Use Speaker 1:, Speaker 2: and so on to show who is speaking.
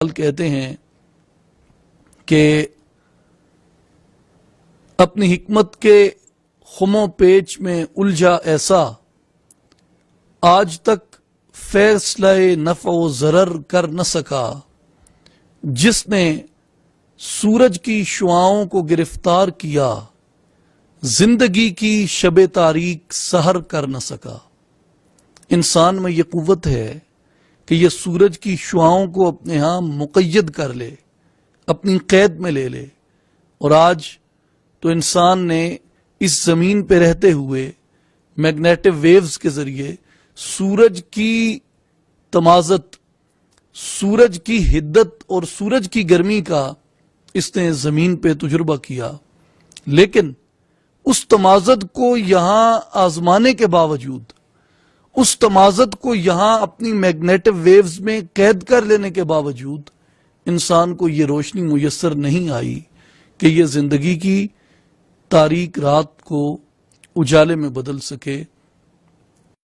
Speaker 1: کہتے ہیں کہ اپنی حکمت کے خم و پیچ میں الجھا ایسا آج تک فیصلہ نفع و ضرر کر نہ سکا، جس نے سورج کی شعاؤں کو گرفتار کیا زندگی کی شب تاریک سحر کر نہ سکا۔ انسان میں یہ قوت ہے کہ یہ سورج کی شعاؤں کو اپنے ہاں مقید کر لے، اپنی قید میں لے لے، اور آج تو انسان نے اس زمین پہ رہتے ہوئے میگنیٹو ویوز کے ذریعے سورج کی تمازت، سورج کی حدت اور سورج کی گرمی کا اس نے زمین پہ تجربہ کیا، لیکن اس تمازت کو یہاں آزمانے کے باوجود، اس تمازت کو یہاں اپنی میگنیٹو ویوز میں قید کر لینے کے باوجود انسان کو یہ روشنی میسر نہیں آئی کہ یہ زندگی کی تاریک رات کو اجالے میں بدل سکے۔